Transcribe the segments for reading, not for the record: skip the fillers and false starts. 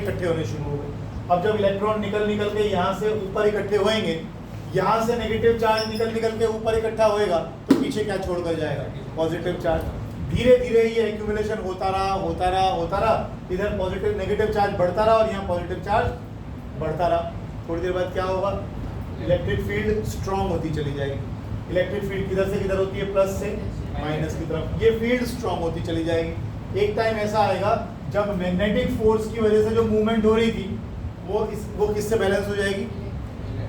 इकट्ठे होने शुरू हो गए। अब जब इलेक्ट्रॉन निकल के यहाँ से ऊपर इकट्ठे होंगे, यहाँ से नेगेटिव चार्ज निकल के ऊपर इकट्ठा होएगा, तो पीछे क्या छोड़कर जाएगा? Positive charge. धीरे धीरे ये एक्यूमुलेशन होता रहा, इधर पॉजिटिव नेगेटिव चार्ज बढ़ता रहा और यहाँ पॉजिटिव चार्ज बढ़ता रहा। थोड़ी देर बाद क्या होगा? इलेक्ट्रिक फील्ड स्ट्रॉन्ग होती चली जाएगी। इलेक्ट्रिक फील्ड किधर से किधर होती है? प्लस से माइनस की तरफ। ये फील्ड स्ट्रॉन्ग होती चली जाएगी। एक टाइम ऐसा आएगा जब मैग्नेटिक फोर्स की वजह से जो मूवमेंट हो रही थी वो किससे बैलेंस हो जाएगी?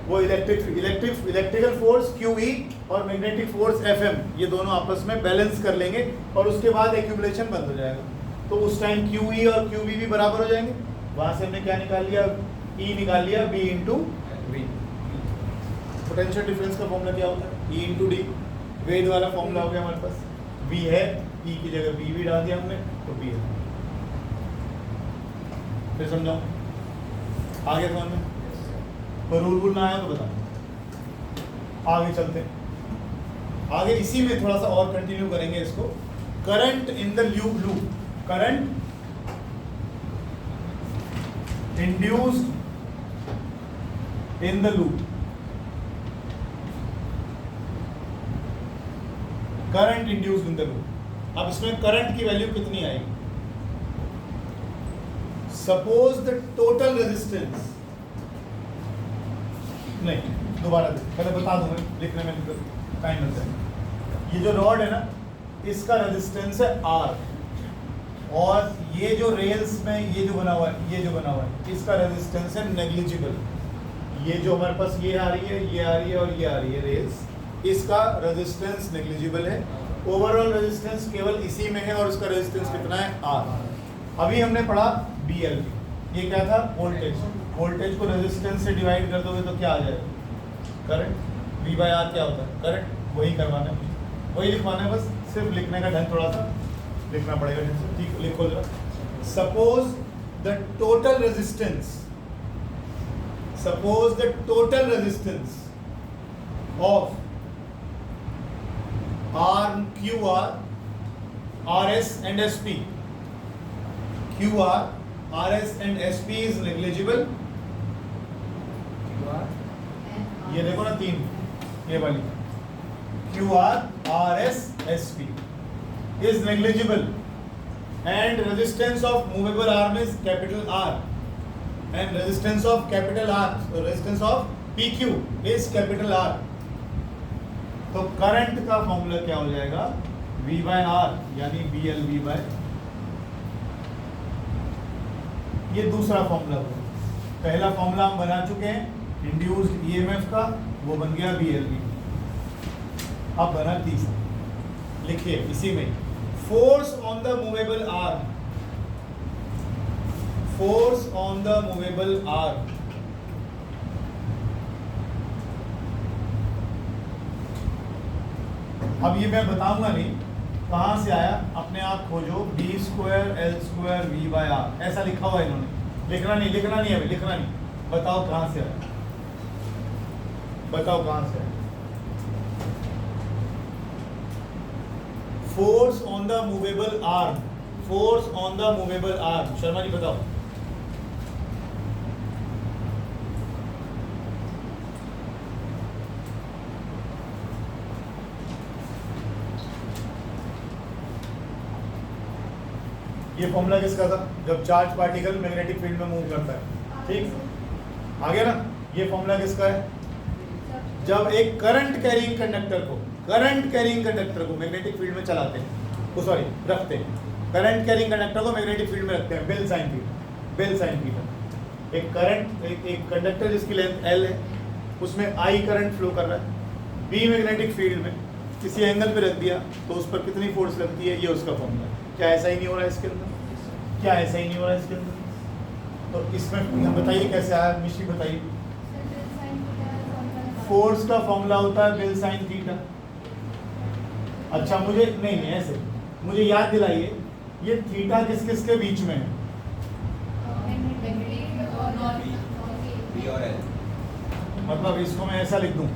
वो इलेक्ट्रिकल फोर्स QE और मैग्नेटिक फोर्स FM, ये दोनों आपस में बैलेंस कर लेंगे और उसके बाद एक्यूमुलेशन बंद हो जाएगा। तो उस टाइम QE और QB भी बराबर हो जाएंगे। वहां से हमने क्या निकाल लिया? E निकाल लिया, B into V। Potential difference का फॉर्मूला क्या होता है? E into D। वेद वाला फॉर्मूला हो गया हमारे पास। V है, E की जगह B भी डाल दिया हमने, तो B है। फिर समझाओ आगे समझ में? कोई रूल ना आया तो बता। आगे चलते हैं। आगे इसी में थोड़ा सा और कंटिन्यू करेंगे इसको। Current in the loop, current induced in the loop, current induced in the loop. अब इसमें करंट की वैल्यू कितनी आएगी? सपोज द टोटल रेजिस्टेंस, नहीं दोबारा दे, पहले बता दूं मैं, लिखने में टाइम लगता है। ये जो रॉड है ना, इसका रेजिस्टेंस है R, और ये जो रेल्स में ये जो बना हुआ है इसका रेजिस्टेंस है नेग्लिजिबल। ये जो हमारे पास ये आ रही है, ये आ रही है और ये आ रही है रेल्स, इसका रेजिस्टेंस नेग्लिजिबल है। ओवरऑल रेजिस्टेंस केवल इसी में है और इसका रेजिस्टेंस कितना है? R। अभी हमने पढ़ा BLV, ये क्या था? वोल्टेज को रेजिस्टेंस से डिवाइड कर दोगे तो क्या आ जाएगा? करंट। V/R क्या होता है? करंट। वही करवाना है, वही लिखवाना है, बस सिर्फ लिखने का ढंग थोड़ा सा लिखना पड़ेगा ढंग से। ठीक, लिखो जरा। Suppose the total resistance of QR, RS and SP, QR, RS and SP is negligible। ये देखो ना तीन, ये वाली QR, RS, SP is negligible and resistance of movable arm is capital R and resistance of capital R, so resistance of PQ is capital R। तो current का formula क्या हो जाएगा? V/R यानी BLV। ये दूसरा फॉर्मूला होगा। पहला फॉर्मूला हम बना चुके हैं इंड्यूस्ड EMF का, वो बन गया BLV। अब बना तीसरा, लिखिए इसी में, force on the movable arm, force on the movable arm. अब ये मैं बताऊंगा नहीं कहाँ से आया, अपने आप खोजो। B² L² V/R ऐसा लिखा हुआ है इन्होंने। लिखना नहीं अभी, लिखना नहीं। बताओ कहाँ से आया, बताओ कहाँ से आया? Force on the movable arm, force on the movable arm. Sharma ji बताओ। ये फॉर्मूला किसका था? जब चार्ज पार्टिकल मैग्नेटिक फील्ड में मूव करता है। ठीक, आ गया ना? ये फॉर्मूला किसका है? जब एक करंट कैरिंग कंडक्टर को मैग्नेटिक फील्ड में चलाते हैं, रखते हैं, करंट कैरिंग कंडक्टर को मैग्नेटिक फील्ड में रखते हैं, बेल साइन थीटा। एक कंडक्टर जिसकी लेंथ L है, उसमें I करंट फ्लो कर रहा है, B मैग्नेटिक फील्ड में किसी एंगल पे रख दिया तो उस पर कितनी फोर्स लगती है, ये उसका फॉर्मूला है। क्या ऐसा ही नहीं हो रहा है इसके अंदर? क्या ऐसा ही नहीं हो रहा है इसके अंदर? तो इसमें बताइए कैसे आया, मिश्री बताइए। फोर्स का फॉर्मूला होता है बेल साइन थीटा। अच्छा मुझे नहीं ऐसे मुझे याद दिलाइए, ये थीटा किस किस के बीच में है? मतलब इसको मैं ऐसा लिख दूं,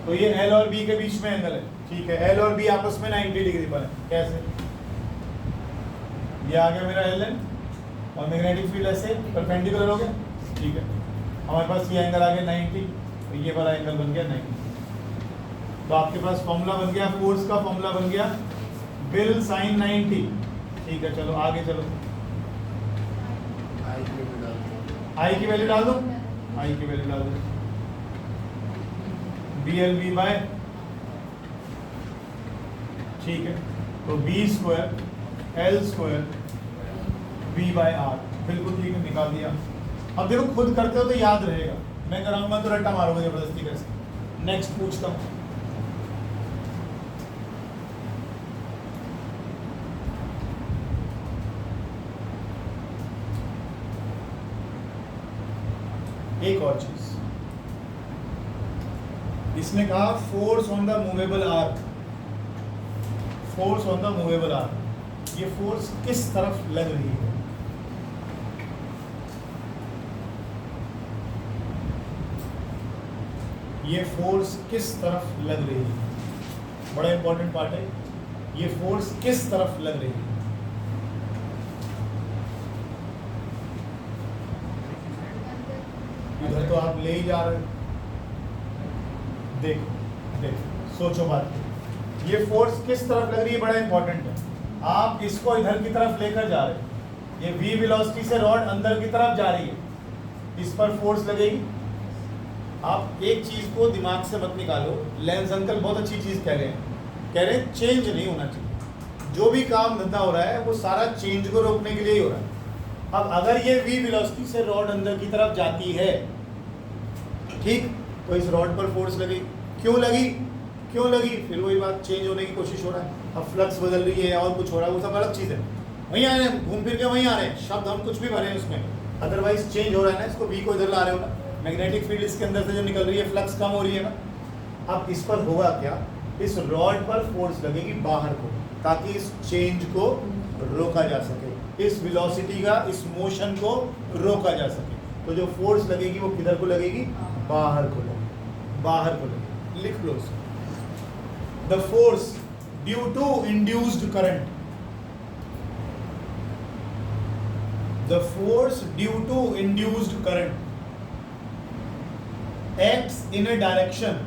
तो ये L और B के बीच में एंगल है। ठीक है, L और B आपस में 90 डिग्री पर है। कैसे? ये आ गया मेरा एल एन और मैग्नेटिक फील्ड ऐसे परपेंडिकुलर हो गया, ठीक है। हमारे पास ये एंगल आ गया 90, तो ये वाला एंगल बन गया 90। तो आपके पास फॉर्मूला बन गया, फोर्स का फॉर्मूला बन गया बिल साइन 90, ठीक है। चलो आगे चलो, आई की वैल्यू डाल दो, आई की वैल्यू डाल दो, बी एल बी बाय, ठीक है। तो B square L square B by R, बिल्कुल ठीक है, निकाल दिया। अब देखो खुद करते हो तो याद रहेगा, मैं कराऊंगा तो रट्टा मारोगे जबरदस्ती कैसे। नेक्स्ट पूछता हूँ, एक और चीज इसने कहा force on the movable arc, force on the movable arc, ये फोर्स किस तरफ लग रही है? ये फोर्स किस तरफ लग रही है? बड़ा इंपॉर्टेंट पार्ट है, ये फोर्स किस तरफ लग रही है? इधर तो आप ले ही जा रहे हो, देखो देखो सोचो बात, ये फोर्स किस तरफ लग रही है, बड़ा इंपॉर्टेंट है। आप इसको इधर की तरफ लेकर जा रहे हो, ये v वेलोसिटी से रॉड अंदर की तरफ जा रही है, इस पर फोर्स लगेगी। आप एक चीज को दिमाग से मत निकालो, लेंस अंकल बहुत अच्छी चीज कह रहे हैं चेंज नहीं होना चाहिए। जो भी काम धंधा हो रहा है वो सारा चेंज को रोकने के लिए ही हो रहा है। अब अगर ये v वेलोसिटी से रॉड अंदर की तरफ जाती है, ठीक, तो इस रॉड पर फोर्स लगेगी। क्यों लगी? क्यों लगी? फिर वही बात, चेंज होने की कोशिश हो रहा है। अब फ्लक्स बदल रही है और कुछ हो रहा है, वो सब अलग चीज़ है, वहीं आ रहे हैं, घूम फिर के वहीं आ रहे हैं, शब्द हम कुछ भी भरे हैं उसमें, अदरवाइज चेंज हो रहा है ना। इसको v को इधर ला रहे हो ना, मैग्नेटिक फील्ड इसके अंदर से जो निकल रही है, फ्लक्स कम हो रही है ना। अब इस पर होगा क्या, इस रॉड पर फोर्स लगेगी बाहर को, ताकि इस चेंज को रोका जा सके, इस वेलोसिटी का, इस मोशन को रोका जा सके। तो जो फोर्स लगेगी वो किधर को लगेगी? बाहर को लगेगी, बाहर को लगेगी। लिख लो उसको, the force due to induced current, the force due to induced current acts in a direction,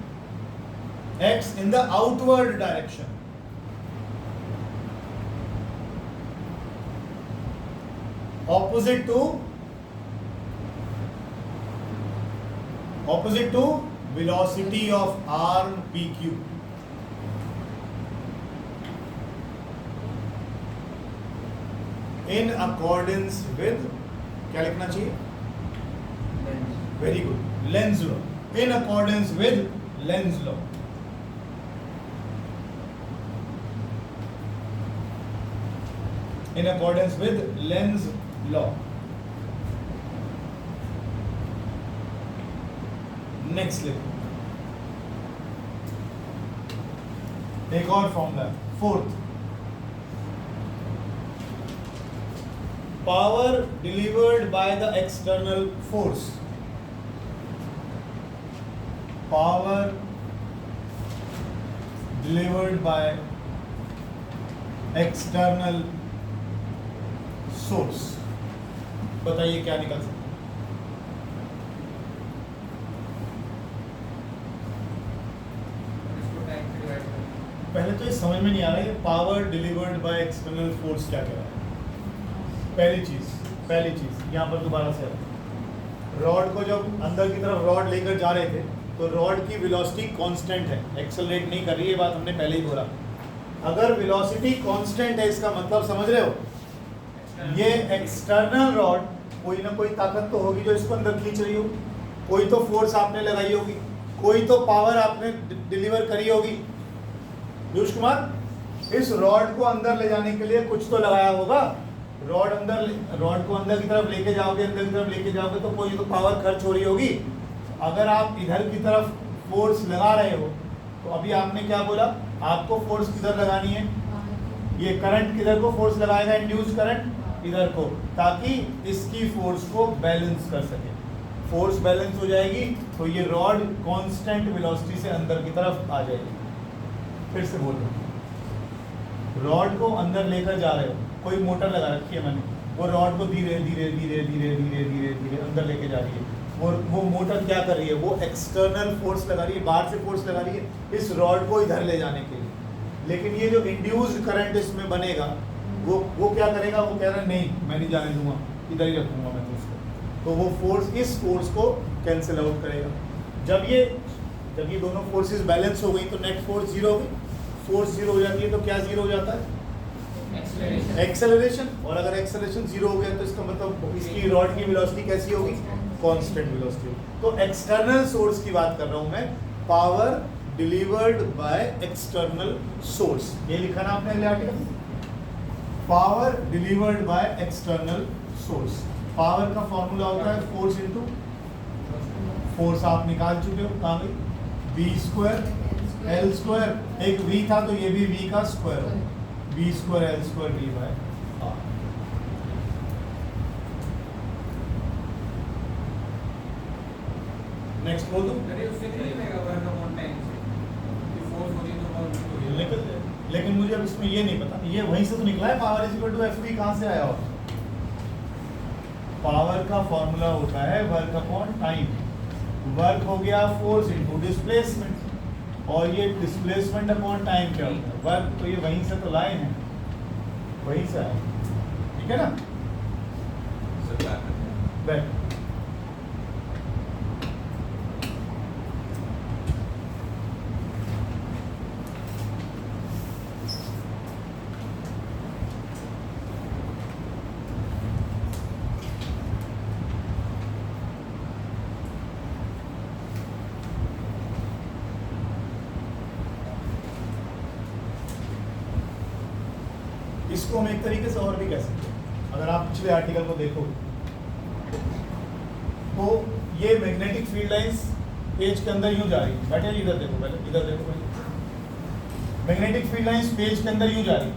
acts in the outward direction, opposite to velocity of arm PQ, in accordance with, क्या लिखना चाहिए? Very good, Lenz law, in accordance with Lenz law. In accordance with Lenz law. Next लिखो, एक और formula, fourth, power delivered by the external force, power delivered by external source, बताइए क्या निकल सकता है? पहले तो ये समझ में नहीं आ रहा है power delivered by external force क्या कह रहा है। पहली चीज यहाँ पर दोबारा से, रॉड को जब अंदर की तरफ रॉड लेकर जा रहे थे तो रॉड की वेलोसिटी कांस्टेंट है, एक्सेलरेट नहीं कर रही है, बात हमने पहले ही बोला। अगर वेलोसिटी कांस्टेंट है, इसका मतलब समझ रहे हो, ये एक्सटर्नल रॉड, कोई ना कोई ताकत तो होगी जो इसको अंदर खींच रही होगी, कोई तो फोर्स आपने लगाई होगी, कोई तो पावर आपने डिलीवर करी होगी। पीयूष कुमार, इस रॉड को अंदर ले जाने के लिए कुछ तो लगाया होगा। रॉड को अंदर की तरफ लेके जाओगे तो कोई तो पावर खर्च हो रही होगी। अगर आप इधर की तरफ फोर्स लगा रहे हो तो अभी आपने क्या बोला, आपको फोर्स किधर लगानी है? ये करंट किधर को फोर्स लगाएगा? इंड्यूस करंट इधर को, ताकि इसकी फोर्स को बैलेंस कर सके। फोर्स बैलेंस हो जाएगी तो ये रॉड कांस्टेंट वेलोसिटी से अंदर की तरफ आ जाएगी। फिर से बोल रहा हूँ, रॉड को अंदर लेकर जा रहे हो कोई मोटर लगा रखी है मैंने, वो रॉड को धीरे धीरे धीरे धीरे धीरे धीरे धीरे अंदर लेके जा रही है। वो मोटर क्या कर रही है, वो एक्सटर्नल फोर्स लगा रही है, बाहर से फोर्स लगा रही है इस रॉड को इधर ले जाने के लिए। लेकिन ये जो इंड्यूस्ड करंट इसमें बनेगा वो क्या करेगा, वो कह रहा है नहीं मैं नहीं जाने दूंगा, इधर ही रखूंगा मैं तो उसको। तो वो फोर्स इस फोर्स को कैंसिल आउट करेगा। जब ये दोनों फोर्सेस बैलेंस हो गई तो नेट फोर्स जीरो हो गई। फोर्स जीरो हो जाती है तो क्या जीरो हो जाता है, एक्सेलरेशन। और अगर एक्सेलरेशन जीरो हो गया तो इसका मतलब इसकी रॉड की वेलोसिटी कैसी होगी, कांस्टेंट वेलोसिटी। तो एक्सटर्नल सोर्स की बात कर रहा हूं मैं, power delivered by external source. ये लिखा ना आपने अगले article, power delivered by external source. Power का फॉर्मूला होता है फोर्स इनटू फोर्स, आप निकाल चुके हो, कहाँ गई, v स्क्वायर एल स्क्वायर, एक v था तो ये भी v का स्क्वायर हो, v square L square D by R. Next बोल दो। लेकिन मुझे अब इसमें ये नहीं पता, ये वहीं से तो निकला है, power is equal to F V कहाँ से आया हो। पावर का फॉर्मूला होता है वर्क अपॉन टाइम। वर्क हो गया फोर्स इनटू डिस्प्लेसमेंट, और ये डिस्प्लेसमेंट अपॉन टाइम क्या होता है, वर्क। तो ये वहीं से तो लाए हैं, वहीं से आए, ठीक है ना। बैक इसको हम एक तरीके से और भी कह सकते हैं। अगर आप पिछले आर्टिकल को देखो तो ये मैग्नेटिक फील्ड लाइंस पेज के अंदर यूं जा रही है, बैठे इधर देखो, पहले इधर देखो पहले। मैग्नेटिक फील्ड लाइंस पेज के अंदर यूं जा रही है,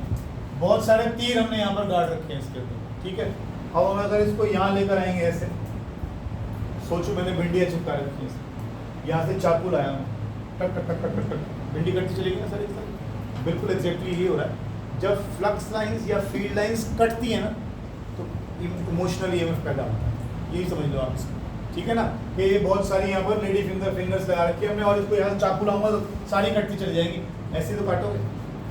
बहुत सारे तीर हमने यहाँ पर गाड़ रखे हैं इसके ऊपर, ठीक है। अब हम अगर इसको यहाँ लेकर आएंगे ऐसे, सोचो मैंने भिंडियाँ चिपका रखी है, यहाँ से चाकू लाया मैं, टक टक टक टक टक टक, भिंडी कटती चलेगी ना सर, इस तरह बिल्कुल एग्जैक्टली यही हो रहा है। जब फ्लक्स लाइंस या फील्ड लाइंस कटती है ना तो इमोशनल ईएमएफ पैदा होता है, यही समझ लो आप इसको, ठीक है ना। कि ये बहुत सारी यहाँ पर लेडी फिंगर्स लगा रखी है हमने, और इसको यहाँ चाकू लाऊंगा तो सारी कटती चली जाएंगी। ऐसे तो काटोगे,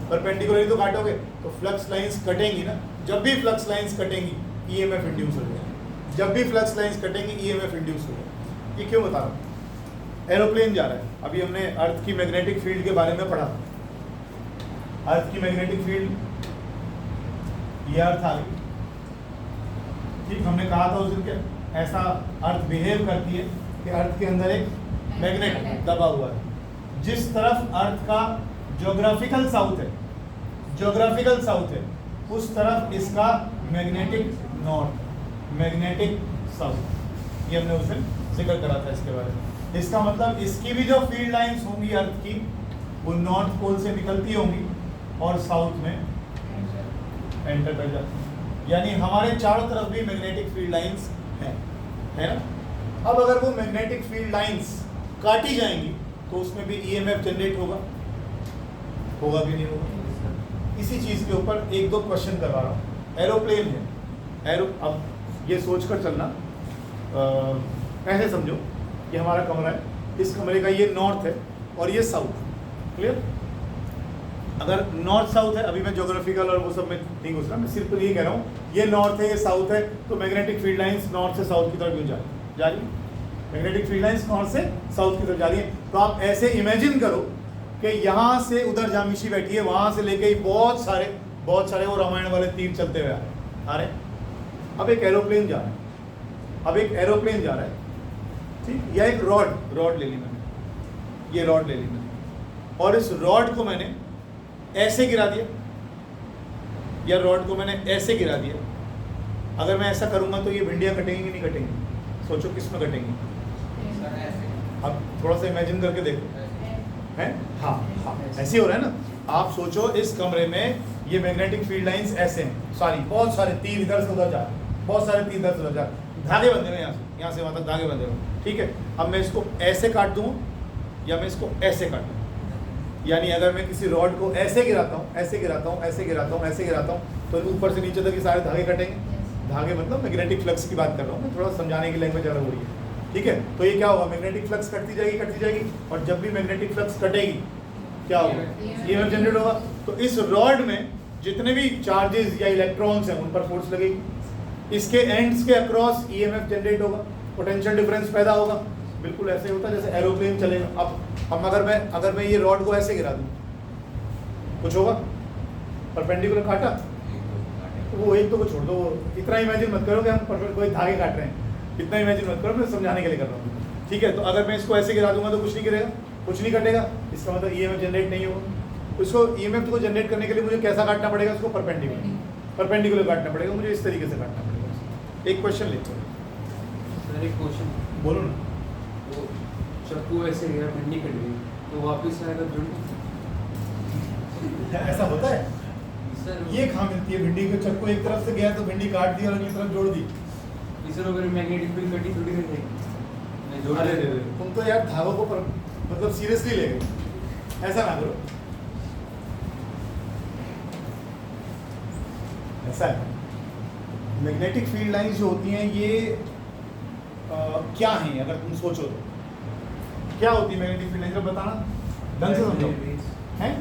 परपेंडिकुलरली तो काटोगे, तो फ्लक्स लाइंस कटेंगी ना। जब भी फ्लक्स लाइंस कटेंगी ईएमएफ इंड्यूस हो जाएगा, जब भी फ्लक्स लाइंस कटेंगी ईएमएफ इंड्यूस हो जाएगा। ये क्यों बता रहा हूँ, एरोप्लेन जा रहा है, अभी हमने अर्थ की मैग्नेटिक फील्ड के बारे में पढ़ा। अर्थ की मैग्नेटिक फील्ड, ये अर्थ आ गई, ठीक। हमने कहा था उस दिन के ऐसा अर्थ बिहेव करती है कि अर्थ के अंदर एक मैग्नेट दबा हुआ है। जिस तरफ अर्थ का ज्योग्राफिकल साउथ है, ज्योग्राफिकल साउथ है, उस तरफ इसका मैग्नेटिक नॉर्थ, मैग्नेटिक साउथ। ये हमने उस दिन जिक्र करा था इसके बारे में। इसका मतलब इसकी भी जो फील्ड लाइंस होंगी अर्थ की, वो नॉर्थ पोल से निकलती होंगी और साउथ में एंटर कर जाती है। यानी हमारे चारों तरफ भी मैग्नेटिक फील्ड लाइंस हैं, है ना। अब अगर वो मैग्नेटिक फील्ड लाइंस काटी जाएंगी तो उसमें भी ईएमएफ जनरेट होगा कि नहीं होगा। इसी चीज़ के ऊपर एक दो क्वेश्चन करवा रहा हूँ। एरोप्लेन है, अब ये सोच कर चलना, ऐसे समझो कि हमारा कमरा है, इस कमरे का ये नॉर्थ है और ये साउथ, क्लियर। अगर नॉर्थ साउथ है, अभी मैं ज्योग्राफिकल और वो सब में नहीं घुस रहा, मैं सिर्फ ये कह रहा हूँ, ये नॉर्थ है ये साउथ है, तो मैग्नेटिक फील्ड लाइंस नॉर्थ से साउथ की तरफ क्यों जा रही है। मैग्नेटिक फील्ड लाइंस नॉर्थ से साउथ की तरफ जा रही है। तो आप ऐसे इमेजिन करो कि यहाँ से उधर जामिशी बैठी है, वहाँ से लेके ही बहुत सारे वो रामायण वाले तीर चलते हुए आ रहे हैं। अब एक एरोप्लेन जा रहा है, ठीक। या एक रॉड ले ली मैंने, ये रॉड ले ली मैंने, और इस रॉड को मैंने ऐसे गिरा दिया, या रॉड को मैंने ऐसे गिरा दिया। अगर मैं ऐसा करूंगा तो ये भिंडियाँ कटेंगी कि नहीं कटेंगी, सोचो किस में कटेंगी। अब थोड़ा सा इमेजिन करके देखो, है हाँ, ऐसे हो रहा है ना। आप सोचो इस कमरे में ये मैग्नेटिक फील्ड लाइंस ऐसे हैं, बहुत सारे तीर इधर से उधर जा रहे हैं, बहुत सारे तीर इधर से उधर जा रहे हैं, धागे बंधे हुए यहाँ से वहाँ तक धागे बंधे हुए, ठीक है। अब मैं इसको ऐसे काट दूँ या मैं इसको ऐसे काट दूँ, यानी अगर मैं किसी रॉड को ऐसे गिराता हूँ, ऐसे गिराता हूँ, ऐसे गिराता हूँ, ऐसे गिराता हूँ, तो ऊपर से नीचे तक ये सारे धागे कटेंगे। धागे मतलब मैग्नेटिक फ्लक्स की बात कर रहा हूँ मैं, थोड़ा समझाने की लैंग्वेज अलग हो रही है, ठीक है। तो ये क्या होगा, मैग्नेटिक फ्लक्स कटती जाएगी, और जब भी मैग्नेटिक फ्लक्स कटेगी क्या होगा, ईएमएफ जनरेट होगा। तो इस रॉड में जितने भी चार्जेस या इलेक्ट्रॉन्स हैं उन पर फोर्स लगेगी, इसके एंड्स के अक्रॉस ईएमएफ जनरेट होगा, पोटेंशियल डिफरेंस पैदा होगा। बिल्कुल ऐसे होता है जैसे एरोप्लेन चलेगा। अब हम अगर मैं ये रॉड को ऐसे गिरा दूँ, कुछ होगा, परपेंडिकुलर काटा, वो एक तो को छोड़ दो, इतना इमेजिन मत करो कि हम कोई धागे काट रहे हैं, इतना इमेजिन मत करो, मैं समझाने के लिए कर रहा हूँ, ठीक है। तो अगर मैं इसको ऐसे गिरा दूंगा तो कुछ नहीं गिरेगा, कुछ नहीं कटेगा, इसका मतलब ईएमएफ जनरेट नहीं होगा। उसको ईएमएफ को जनरेट करने के लिए मुझे कैसा काटना पड़ेगा, उसको परपेंडिकुलर काटना पड़ेगा, मुझे इस तरीके से काटना पड़ेगा। एक क्वेश्चन लेते हैं सर, एक क्वेश्चन बोलो ना। तो चाकू ऐसे गया, भिंडी कट गई, तो वापस आएगा जुड़? ऐसा होता है सर ये कहाँ मिलती है, भिंडी को चक्कू एक तरफ से गया तो भिंडी काट दी और अगली तरफ जोड़ दी। सर अगर मैग्नेटिक फील्ड कटी थोड़ी रह जाएगी, मैं जोड़ अरे दे तुम तो यार धागों को मतलब सीरियसली ले गए, ऐसा ना करो। ऐसा है, मैग्नेटिक फील्ड लाइंस जो होती हैं ये क्या हैं, अगर तुम सोचो तो क्या होती है मैग्नेटिक फील्ड लाइंस, बताना ढंग से समझो। हैं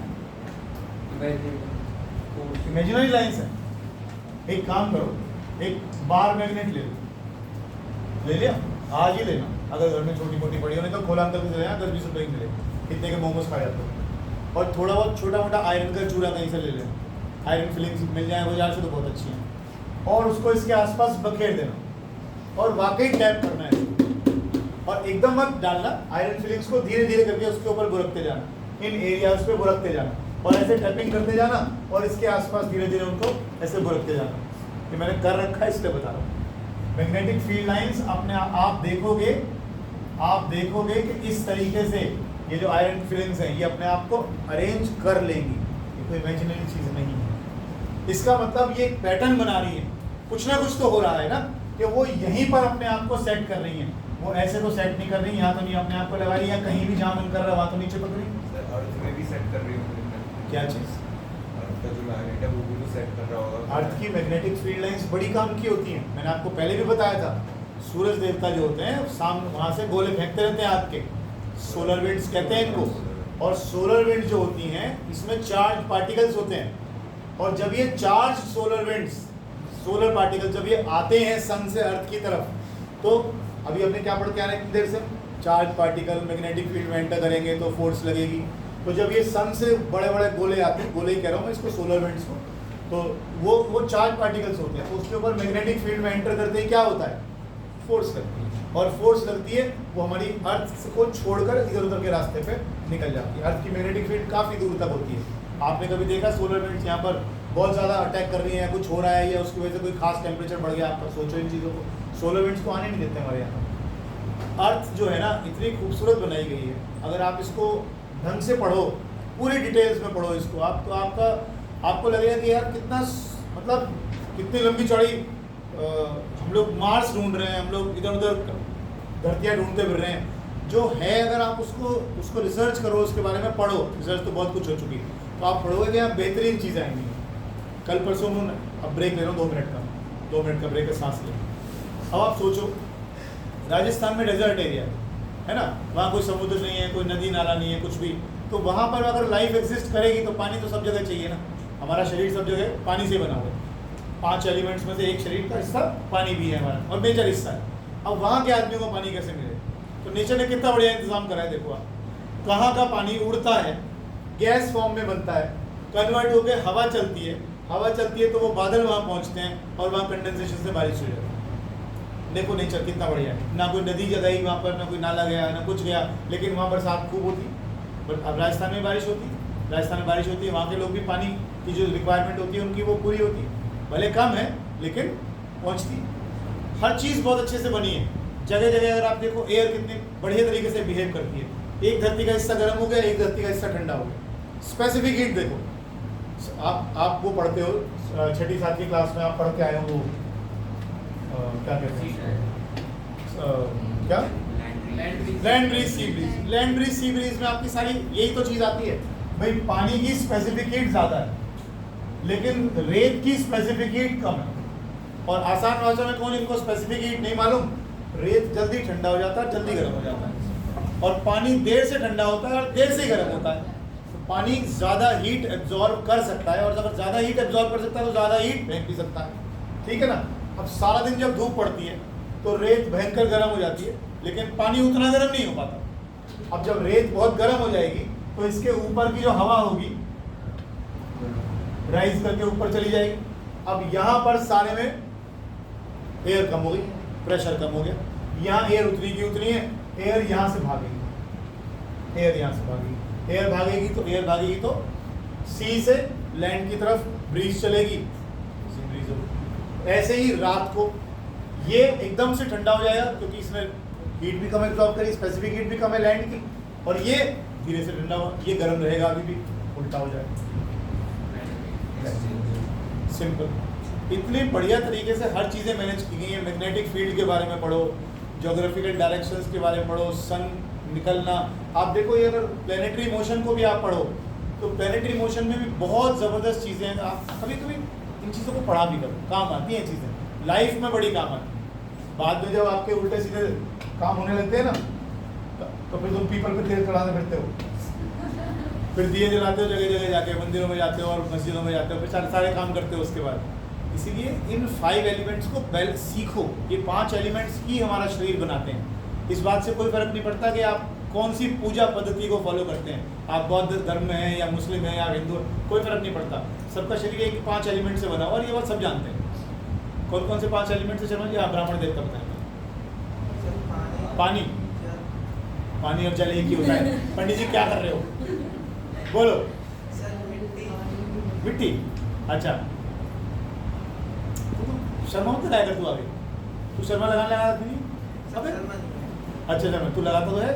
इमेजिनरी लाइंस है। एक काम करो, एक बार मैग्नेट ले लिया, आज ही लेना, अगर घर में छोटी मोटी पड़ी हो, नहीं तो खोला अंकल से ले आना, 10-20 रुपए की मिले, कितने के मोमोज खा जाते हो। और थोड़ा बहुत छोटा मोटा आयरन का चूरा कहीं से ले लेना, आयरन फिलिंग्स मिल जाए बाजार से तो बहुत अच्छी है, और उसको इसके आसपास बखेर देना और वाकई टैप करना है, और एकदम मत डालना, आयरन फिलिंग्स को धीरे धीरे करके उसके ऊपर बुरकते जाना, इन एरियाज पे बुरकते जाना, और ऐसे टैपिंग करते जाना, और इसके आसपास धीरे धीरे उनको ऐसे बुरकते जाना। ये मैंने कर रखा है इसलिए बता रहा हूँ। मैग्नेटिक फील्ड लाइंस अपने आप देखोगे कि इस तरीके से ये जो आयरन फिलिंग्स हैं ये अपने आप को अरेंज कर लेंगी, ये कोई इमेजिनरी चीज़ नहीं है। इसका मतलब ये एक पैटर्न बना रही है, कुछ ना कुछ तो हो रहा है ना, कि वो यहीं पर अपने आप को सेट कर रही है। वो ऐसे तो सेट नहीं कर रही, यहाँ तो नहीं अपने आप को लगा रही, या कहीं भी जहाँ मन कर रहा है वहाँ तो नहीं चिपक रही। अर्थ में भी सेट कर रही हूँ। क्या चीज़? अर्थ का जो मैग्नेट है वो भी तो सेट कर रहा होगा। अर्थ की मैग्नेटिक फील्ड लाइंस बड़ी काम की होती हैं, मैंने आपको पहले भी बताया था। सूरज देवता जो होते हैं सामने वहाँ से गोले फेंकते रहते हैं आपके, सोलर विंड्स कहते हैं इनको। और सोलर विंड जो होती हैं इसमें चार्ज पार्टिकल्स होते हैं, और जब ये charge solar winds, solar particle जब ये आते हैं सन से अर्थ की तरफ, तो अभी हमने क्या पढ़ के आ रहे हैं इतनी देर से, चार्ज पार्टिकल मैग्नेटिक फील्ड में एंटर करेंगे तो फोर्स लगेगी। तो जब ये सन से बड़े बड़े गोले आते हैं, गोले ही कह रहा हूँ मैं इसको, सोलर विंड्स को, तो वो चार्ज पार्टिकल्स होते हैं, तो उसके ऊपर मैग्नेटिक फील्ड में एंटर करते ही क्या होता है, फोर्स लगती है, और फोर्स लगती है वो हमारी अर्थ को छोड़कर इधर उधर के रास्ते पे निकल जाती है। अर्थ की मैग्नेटिक फील्ड काफ़ी दूर तक होती है। आपने कभी देखा सोलर विंड्स यहाँ पर बहुत ज़्यादा अटैक कर रही है, कुछ हो रहा है, या उसकी वजह से कोई खास टेम्परेचर बढ़ गया, आप सोचो इन चीज़ों को, सोलर विंड्स को आने नहीं देते हमारे यहाँ। अर्थ जो है ना इतनी खूबसूरत बनाई गई है, अगर आप इसको ढंग से पढ़ो, पूरी डिटेल्स में पढ़ो इसको, आप तो आपको लगेगा कि यार कितना मतलब कितनी लंबी चौड़ी, हम लोग मार्स ढूंढ रहे हैं, हम लोग इधर उधर धरतियाँ ढूंढते फिर रहे हैं, जो है अगर आप उसको रिसर्च करो, उसके बारे में पढ़ो, रिसर्च तो बहुत कुछ हो चुकी है, तो आप पढ़ोगे कि यहाँ बेहतरीन चीज़ें आएंगी। कल परसों में अब ब्रेक ले रहा हूँ 2 मिनट का ब्रेक है, सांस ले। अब आप सोचो राजस्थान में डेजर्ट एरिया है ना, वहाँ कोई समुद्र नहीं है, कोई नदी नाला नहीं है, कुछ भी, तो वहाँ पर अगर लाइफ एग्जिस्ट करेगी तो पानी तो सब जगह चाहिए ना। हमारा शरीर सब जगह पानी से बना हुआ है, 5 एलिमेंट्स में से एक शरीर का हिस्सा पानी भी है हमारा, और मेजर हिस्सा है। अब वहाँ के आदमियों को पानी कैसे मिले? तो नेचर ने कितना बढ़िया इंतजाम करा है, देखो आप, कहाँ का पानी उड़ता है, गैस फॉर्म में बनता है, कन्वर्ट होकर हवा चलती है तो वो बादल वहाँ पहुँचते हैं, और वहाँ कंडेंसेशन से बारिश हो जाती है। देखो नेचर कितना बढ़िया है, ना कोई नदी जगह वहाँ पर, ना कोई नाला गया, ना कुछ गया, लेकिन वहाँ बरसात खूब होती। बट अब राजस्थान में बारिश होती है, वहाँ के लोग भी पानी की जो रिक्वायरमेंट होती है उनकी वो पूरी होती है, भले कम है लेकिन पहुँचती। हर चीज़ बहुत अच्छे से बनी है, जगह जगह अगर आप देखो एयर कितने बढ़िया तरीके से बिहेव करती है, एक धरती का हिस्सा गर्म हो गया, एक धरती का हिस्सा ठंडा हो गया, स्पेसिफिक हीट देखो। आप वो पढ़ते हो 6ठी 7वीं क्लास में, आप पढ़ के आए हो वो क्या कहते हैं, क्या लैंड ब्रीज सी ब्रीज में आपकी सारी यही तो चीज़ आती है। भाई पानी की स्पेसिफिक हीट ज़्यादा है, लेकिन रेत की स्पेसिफिक हीट कम है। और आसान भाषा में कौन इनको स्पेसिफिक हीट नहीं मालूम, रेत जल्दी ठंडा हो जाता है, जल्दी गर्म हो जाता है, और पानी देर से ठंडा होता है और देर से गर्म होता है। तो पानी ज़्यादा हीट एब्जॉर्ब कर सकता है, और अगर ज़्यादा हीट एब्जॉर्ब कर सकता है तो ज़्यादा हीट फेंक भी सकता है, ठीक है ना। अब सारा दिन जब धूप पड़ती है तो रेत भयंकर गर्म हो जाती है, लेकिन पानी उतना गर्म नहीं हो पाता। अब जब रेत बहुत गर्म हो जाएगी तो इसके ऊपर की जो हवा होगी राइज करके ऊपर चली जाएगी। अब यहाँ पर सारे में एयर कम हो गई, प्रेशर कम हो गया, यहाँ एयर उतनी की उतनी है, एयर यहाँ से भागेगी, एयर यहाँ से भागेगी, एयर भागेगी तो सी से लैंड की तरफ ब्रीज चलेगी, ब्रीज होगी। ऐसे ही रात को ये एकदम से ठंडा हो जाएगा क्योंकि इसमें हीट भी कम एब्जॉर्ब करी, स्पेसिफिक हीट भी कम है लैंड की, और ये धीरे से ठंडा हुआ, ये गर्म रहेगा अभी भी, उल्टा हो जाएगा। सिंपल। इतनी बढ़िया तरीके से हर चीज़ें मैनेज की गई हैं। मैग्नेटिक फील्ड के बारे में पढ़ो, ज्योग्राफिकल डायरेक्शंस के बारे में पढ़ो, सन निकलना, आप देखो ये अगर प्लेनेटरी मोशन को भी आप पढ़ो तो प्लेनेटरी मोशन में भी बहुत ज़बरदस्त चीज़ें हैं। आप कभी कभी इन चीज़ों को पढ़ा भी करो, काम आती हैं चीज़ें, लाइफ में बड़ी काम आती है। बाद में जब आपके उल्टे सीधे काम होने लगते हैं ना तो फिर तुम पीपल पे तेल चढ़ाते फिरते हो, फिर दिए जलाते हो जगह जगह जाके, मंदिरों में जाते हो और मस्जिदों में जाते हो, फिर सारे काम करते हो उसके बाद। इसीलिए इन 5 एलिमेंट्स को पहले सीखो। ये 5 एलिमेंट्स ही हमारा शरीर बनाते हैं। इस बात से कोई फर्क नहीं पड़ता कि आप कौन सी पूजा पद्धति को फॉलो करते हैं, आप बौद्ध धर्म में हैं या मुस्लिम हैं या हिंदू, कोई फर्क नहीं पड़ता। सबका शरीर एक 5 एलिमेंट से बना, और ये बात सब जानते हैं। कौन कौन से 5 एलिमेंट से शर्मा जी? आप ब्राह्मण देवता बताएंगे। पानी, पानी और जल एक ही होता है। पंडित जी क्या कर रहे हो, बोलो। मिट्टी, अच्छा शर्मा मत लगाया कर तू आगे, तू शर्मा लगाने लगा नहीं अबे? अच्छा शर्मा तू लगाता तो है,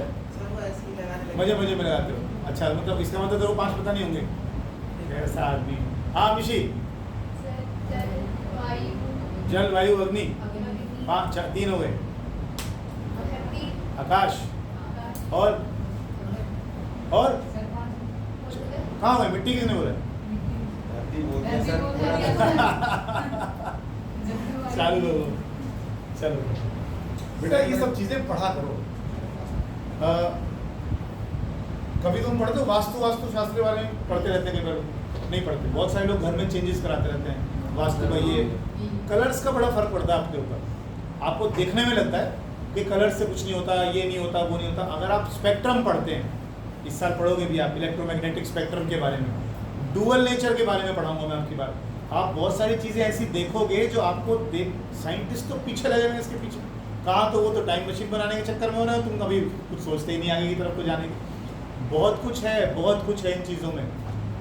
मजे मजे में लगाते हो। अच्छा मतलब इसका मतलब तेरे को 5 पता नहीं होंगे, ऐसा आदमी। हाँ मिशी, जल वायु अग्नि, 5 3 हो गए, आकाश, और कहाँ हो गए? मिट्टी किसने बोला? चलो चलो बेटा ये सब चीजें पढ़ा करो। कभी तुम पढ़ते हो वास्तु शास्त्र के बारे में? पढ़ते रहते हैं, कई बार नहीं पढ़ते। बहुत सारे लोग घर में चेंजेस कराते रहते हैं वास्तु का। ये कलर्स का बड़ा फर्क पड़ता है आपके ऊपर। आपको देखने में लगता है कि कलर से कुछ नहीं होता, ये नहीं होता, वो नहीं होता। अगर आप स्पेक्ट्रम पढ़ते हैं, इस साल पढ़ोगे भी आप इलेक्ट्रोमैग्नेटिक स्पेक्ट्रम के बारे में, डुअल नेचर के बारे में पढ़ाऊंगा मैं आपकी बात। आप बहुत सारी चीज़ें ऐसी देखोगे जो आपको साइंटिस्ट तो पीछे लगे हुए इसके पीछे। कहाँ तो वो तो टाइम मशीन बनाने के चक्कर में हो रहे हो, तुम कभी कुछ सोचते ही नहीं आगे की तरफ को जाने की। बहुत कुछ है इन चीज़ों में।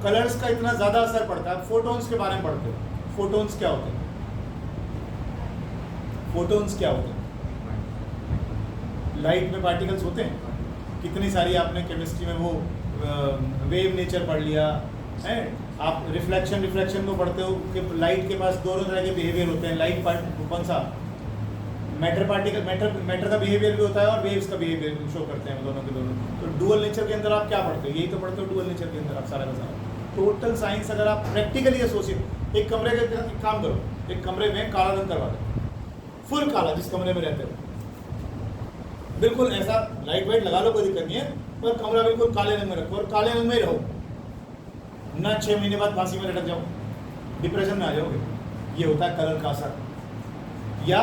कलर्स का इतना ज़्यादा असर पड़ता है। फोटोन्स के बारे में पढ़ते हो, फोटोन्स क्या होते हैं? फोटोन्स क्या होते हैं? लाइट में पार्टिकल्स होते हैं। कितनी सारी आपने केमिस्ट्री में वो वेव नेचर पढ़ लिया है। आप रिफ्लेक्शन को पढ़ते हो कि लाइट के पास दोनों तरह के बिहेवियर होते हैं। लाइट कौन सा? मैटर पार्टिकल, मैटर का बिहेवियर भी होता है और वेव्स का बिहेवियर शो करते हैं दोनों के दोनों। तो डुअल नेचर के अंदर आप क्या पढ़ते हो? यही तो पढ़ते हो डुअल नेचर के अंदर आप सारा का सारा टोटल साइंस। अगर आप प्रैक्टिकली एसोसिएट, एक कमरे के एक काम करो, एक कमरे में काला रंग करवा दो, फुल काला, जिस कमरे में रहते हो बिल्कुल ऐसा लाइट वाइट लगा लो, कोई दिक्कत नहीं है, पर कमरा बिल्कुल काले रंग में रखो और काले रंग में ही रहो ना। 6 महीने बाद फांसी में लटक जाओ, डिप्रेशन में आ जाओगे। ये होता है कलर का असर। या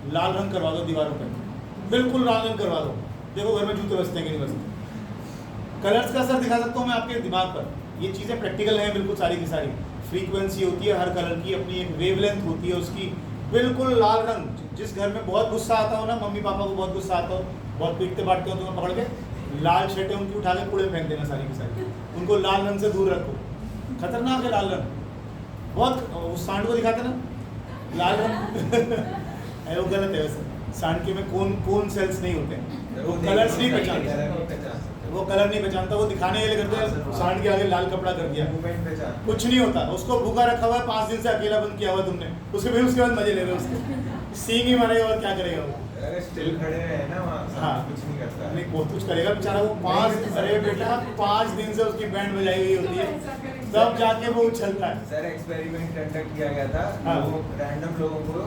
लाल रंग करवा दो दीवारों पर, बिल्कुल लाल रंग करवा दो, देखो घर में जूते बजते हैं कि नहीं बजते। कलर्स का असर दिखा सकता हूँ मैं आपके दिमाग पर। ये चीज़ें प्रैक्टिकल हैं बिल्कुल सारी की सारी। फ्रीक्वेंसी होती है हर कलर की, अपनी एक वेवलेंथ होती है उसकी। बिल्कुल लाल रंग, जिस घर में बहुत गुस्सा आता हो ना, मम्मी पापा को बहुत गुस्सा आता हो, बहुत पीटते बांटते हो, तुम्हें पकड़ के लाल शर्टें उनकी उठा के कूड़े में फेंक देना सारी की सारी। उनको लाल रंग से दूर रखो, खतरनाक है लाल रंग। बहुत उस सांड को दिखाते ना लाल रंग वो गलत है वैसे। सांड के में कौन सेल्स नहीं होते हैं, वो कलर्स नहीं पहचानते, वो कलर नहीं पहचानता, वो दिखाने के लिए करते हाँ, हैं सर। सांड के आगे लाल कपड़ा कर दिया, मूवमेंट पहचान कुछ नहीं होता। उसको भूखा रखा हुआ है 5 दिन से, अकेला बंद किया हुआ तुमने, उसके फिर उसके बाद मजे ले रहे हो उसके, सींग ही मारेगा और क्या करेगा वो। अरे स्टिल खड़े रहे ना वहाँ, हाँ। कुछ नहीं करता नहीं बहुत कुछ करेगा बेचारा वो 5, अरे बेटा 5 दिन से उसकी बैंड बजाई हुई होती है, तब जाके वो उछलता है। सर एक्सपेरिमेंट कंडक्ट किया गया था, हाँ। रैंडम लोगों को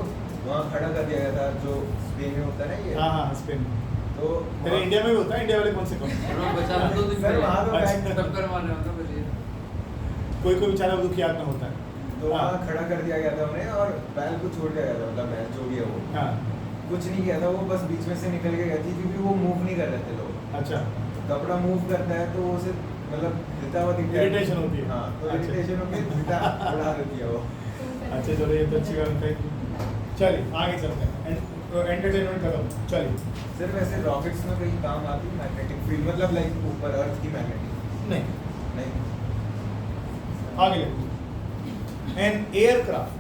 वहाँ खड़ा कर दिया गया था, जो स्पेन में होता है ना ये। हाँ हाँ स्पेन में। तो तेरे इंडिया में भी होता है, इंडिया वाले कौन से कम? और बचा 2 दिन सर वहाँ तो अच्छा। बैठ टक्कर मारने वाला बचे। कोई कोई बेचारा दुखियात में होता है। तो हाँ। वहाँ खड़ा कर दिया गया था उन्हें और बैल को छोड़ दिया गया था, मतलब मैच जो भी है वो हाँ कुछ नहीं किया था, वो बस बीच में से निकल के गई थी क्योंकि वो मूव नहीं कर रहे थे लोग। अच्छा कपड़ा मूव करता है तो वो उसे मतलब हिलता हुआ दिखता है। Irritation होती है। हाँ तो अच्छा। इरिटेशन होकर हिलता बढ़ा देती है वो। अच्छा चलो ये तो अच्छी बात है। चलिए आगे चलते हैं, एंटरटेनमेंट करो चलिए। सर वैसे रॉकेट्स में कहीं काम आती है मैग्नेटिक फील्ड, मतलब लाइक ऊपर अर्थ की मैग्नेटिक नहीं नहीं। आगे लिखो, an aircraft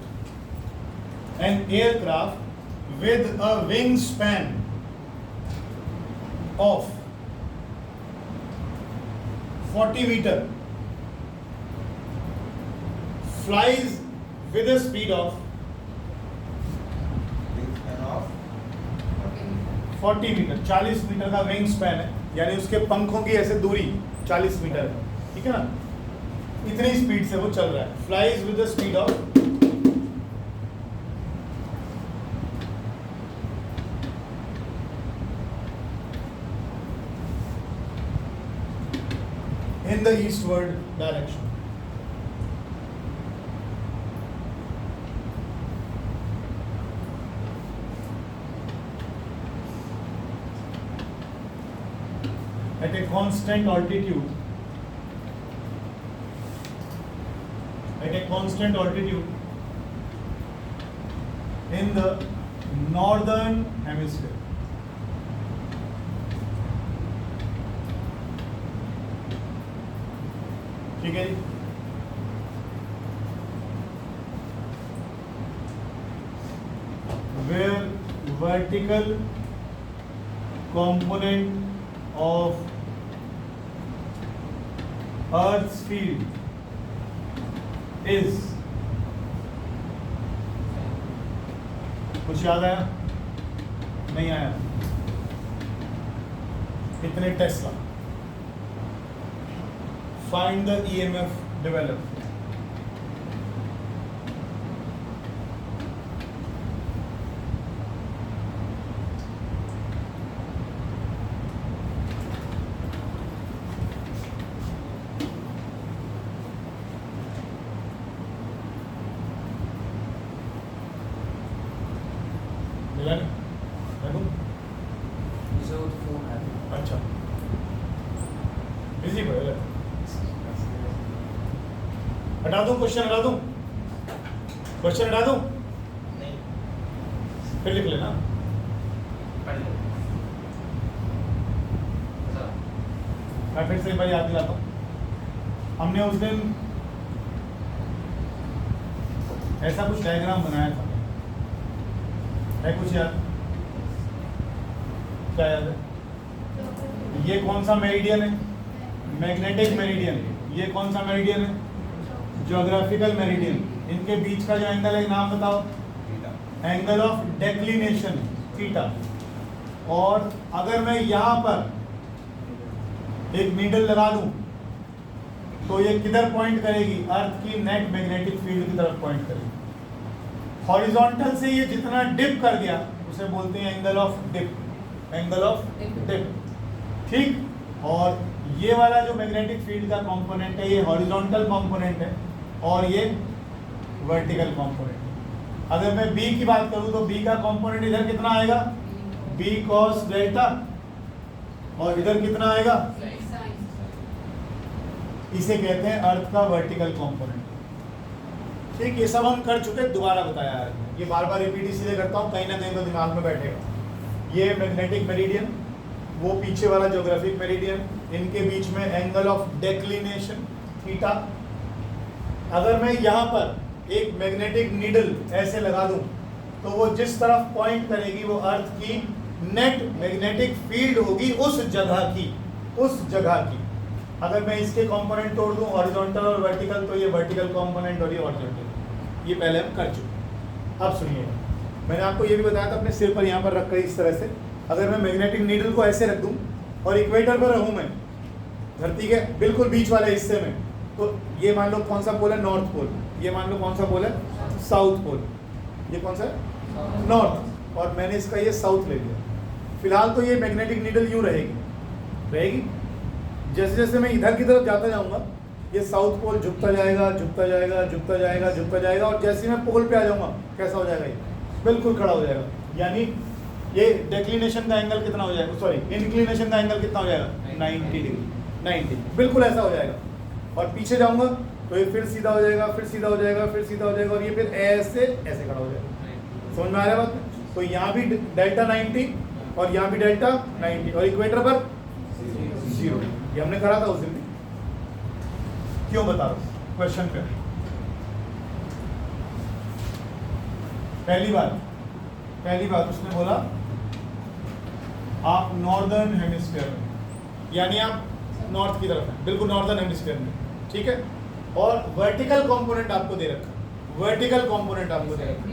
with a wingspan of 40 meter flies with a speed of Wingspan of 40 metre, 40 metre का विंग स्पैन है, यानी उसके पंखों की ऐसे दूरी 40 मीटर है, ठीक है ना, इतनी स्पीड से वो चल रहा है। Flies with the speed of in the eastward direction. At a constant altitude, in the northern hemisphere. ठीक है जी, where vertical component of Earth's field is, कुछ याद आया? नहीं आया? कितने Tesla? Find the EMF developed. मिला नहीं? देखो जिसे वो तो फोन आया। अच्छा बिजी पड़ेगा, हटा दूं क्वेश्चन, हटा दूं क्वेश्चन, हटा दूं फिर लिख लेना। मैं फिर से एक बार याद दिलाता हूँ, हमने उस दिन ऐसा कुछ डायग्राम बनाया था, है कुछ याद? क्या याद है? ये कौन सा मेरिडियन है? Magnetic meridian. ये कौन सा मेरिडियन है? Geographical meridian. इनके बीच का जो एंगल है नाम बताओ? Angle of declination, theta. और अगर मैं यहाँ पर एक नीडल लगा दूं तो ये किधर पॉइंट करेगी? अर्थ की नेट मैग्नेटिक फील्ड की तरफ पॉइंट करेगी। हॉरिजॉन्टल से ये जितना डिप कर गया उसे बोलते हैं angle of dip, angle of dip, ठीक। और ये वाला जो मैग्नेटिक फील्ड का कंपोनेंट है ये हॉरिजॉन्टल कंपोनेंट है और ये वर्टिकल कंपोनेंट है। अगर मैं B की बात करूं तो B का कंपोनेंट इधर कितना आएगा? B cos डेल्टा, और इधर कितना आएगा? इसे कहते हैं अर्थ का वर्टिकल कंपोनेंट, ठीक। ये सब हम कर चुके, दोबारा बताया है, ये बार बार रिपीट इसलिए करता हूँ कहीं ना कहीं तो दिमाग में बैठेगा। ये मैग्नेटिक मेरिडियन, वो पीछे वाला ज्योग्राफिक मेरिडियन, इनके बीच में एंगल ऑफ डेक्लिनेशन थीटा। अगर मैं यहाँ पर एक मैग्नेटिक नीडल ऐसे लगा दूं तो वो जिस तरफ पॉइंट करेगी वो अर्थ की नेट मैग्नेटिक फील्ड होगी उस जगह की, उस जगह की। अगर मैं इसके कंपोनेंट तोड़ दूं हॉरिजॉन्टल और वर्टिकल, तो ये वर्टिकल कंपोनेंट और ये हॉरिजॉन्टल, ये पहले हम कर चुके। अब सुनिए, मैंने आपको ये भी बताया था अपने सिर पर यहाँ पर रख कर इस तरह से, अगर मैं मैग्नेटिक नीडल को ऐसे रख दूं और इक्वेटर पर रहूं मैं धरती के बिल्कुल बीच वाले हिस्से में, तो ये मान लो कौन सा पोल है, नॉर्थ पोल, ये मान लो कौन सा पोल है, साउथ पोल, ये कौन सा है, नॉर्थ, और मैंने इसका ये साउथ ले लिया। फिलहाल तो ये मैग्नेटिक नीडल यूँ रहेगी, जैसे जैसे मैं इधर की तरफ जाता जाऊंगा ये साउथ पोल झुकता जाएगा, झुकता जाएगा, झुकता जाएगा, झुकता जाएगा, और जैसे मैं पोल पे आ जाऊंगा कैसा हो जाएगा, ये बिल्कुल खड़ा हो जाएगा। यानी ये डेक्लिनेशन का एंगल कितना हो जाएगा, सॉरी इंक्लिनेशन का एंगल कितना हो जाएगा, 90 डिग्री, 90 बिल्कुल ऐसा हो जाएगा। और पीछे जाऊंगा तो ये फिर सीधा हो जाएगा, फिर सीधा हो जाएगा, फिर सीधा हो जाएगा, और ये फिर ऐसे ऐसे खड़ा हो जाएगा। समझ में आ रहा है बात? तो यहाँ भी डेल्टा 90 और यहाँ भी डेल्टा 90, और इक्वेटर पर 0। ये हमने करा था उस दिन भी। क्यों बता रहा हूँ, क्वेश्चन पे पहली बात उसने बोला आप नॉर्दर्न हेमिस्फीयर में, यानी आप नॉर्थ की तरफ हैं, बिल्कुल नॉर्दर्न हेमिस्फीयर में, ठीक है। और वर्टिकल कंपोनेंट आपको दे रखा, वर्टिकल कंपोनेंट आपको दे रखा,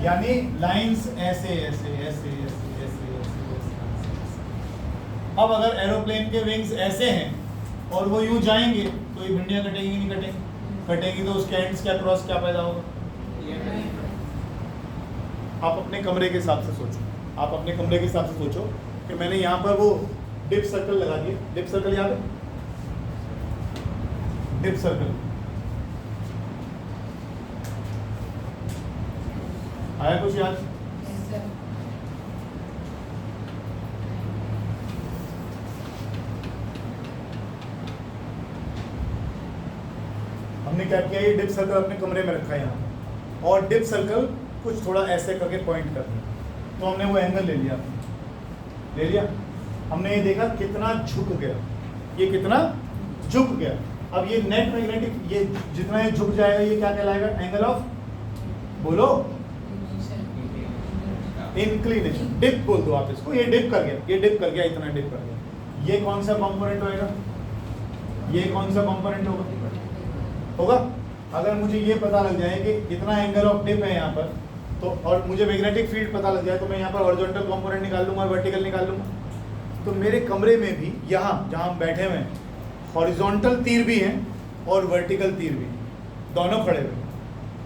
यानी लाइंस ऐसे ऐसे ऐसे ऐसे ऐसे ऐसे ऐसे। अब अगर एरोप्लेन के विंग्स ऐसे हैं और वो यूं जाएंगे तो ये भिंडियां कटेंगी नहीं कटेंगी, कटेंगी तो उसके एंड्स के अक्रॉस क्या पैदा होगा। आप अपने कमरे के हिसाब से सोचो, आप अपने कमरे के हिसाब से सोचो कि मैंने यहाँ पर वो डिप सर्कल लगा दिए, डिप सर्कल याद है, डिप सर्कल आया कुछ याद? हमने क्या किया, ये डिप सर्कल अपने कमरे में रखा है यहाँ, और डिप सर्कल कुछ थोड़ा ऐसे करके पॉइंट कर दिया, तो हमने वो एंगल ले लिया, हमने ये देखा कितना झुक गया, ये कितना झुक गया। अब ये नेट मैग्नेटिक, ये जितना ये झुक जाएगा ये क्या कहलाएगा, एंगल ऑफ, बोलो, इंक्लिनेशन, डिप बोल दो आप इसको, ये डिप कर गया, ये डिप कर गया, इतना डिप कर गया। ये कौन सा कंपोनेंट होएगा, ये कौन सा कंपोनेंट होगा। अगर मुझे ये पता लग जाए कि इतना एंगल ऑफ डिप है यहाँ पर, तो और मुझे मैग्नेटिक फील्ड पता लग जाए, तो मैं यहाँ पर हॉरिजॉन्टल कंपोनेंट निकाल लूँगा, वर्टिकल निकाल लूँगा। तो मेरे कमरे में भी यहाँ जहाँ हम बैठे हुए हैं हॉरिजॉन्टल तीर भी हैं और वर्टिकल तीर भी, दोनों खड़े हुए,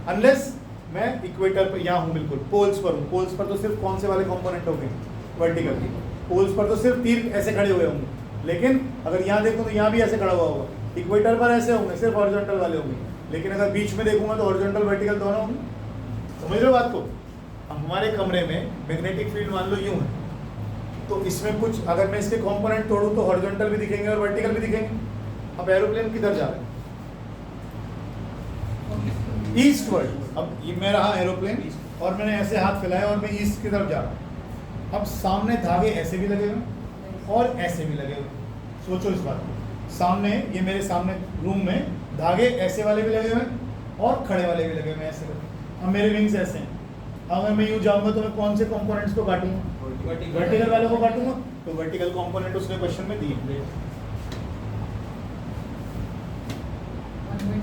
अनलेस मैं इक्वेटर पर यहाँ हूँ, बिल्कुल पोल्स पर हूँ। पोल्स पर तो सिर्फ कौन से वाले कंपोनेंट होंगे, वर्टिकल। पोल्स पर तो सिर्फ तीर ऐसे खड़े हुए होंगे, लेकिन अगर यहाँ देखूँ तो यहाँ भी ऐसे खड़ा हुआ होगा। इक्वेटर पर ऐसे होंगे, सिर्फ हॉरिजॉन्टल वाले होंगे, लेकिन अगर बीच में देखूंगा तो हॉरिजॉन्टल वर्टिकल दोनों होंगे। समझ रहे हो बात को? हमारे कमरे में मैग्नेटिक फील्ड मान लो यूं है, तो इसमें कुछ अगर मैं इसके कंपोनेंट तोड़ूं तो हॉरिजॉन्टल भी दिखेंगे और वर्टिकल भी दिखेंगे। अब एरोप्लेन किधर जा रहा है, ईस्टवर्ड। अब ये मैं रहा एरोप्लेन और मैंने ऐसे हाथ फैलाया और मैं ईस्ट की तरफ जा रहा हूँ। अब सामने धागे ऐसे भी लगे हुए और ऐसे भी लगे हुए, सोचो इस बात को। सामने, ये मेरे सामने रूम में धागे ऐसे वाले भी लगे हुए हैं और खड़े वाले भी लगे हुए हैं, ऐसे करके। अब मेरे विंग्स ऐसे हैं, अगर मैं यूँ जाऊँगा तो मैं कौन से कंपोनेंट्स को काटूंगा, वर्टिकल वालों को काटूंगा। तो वर्टिकल कंपोनेंट उसने क्वेश्चन में दिए,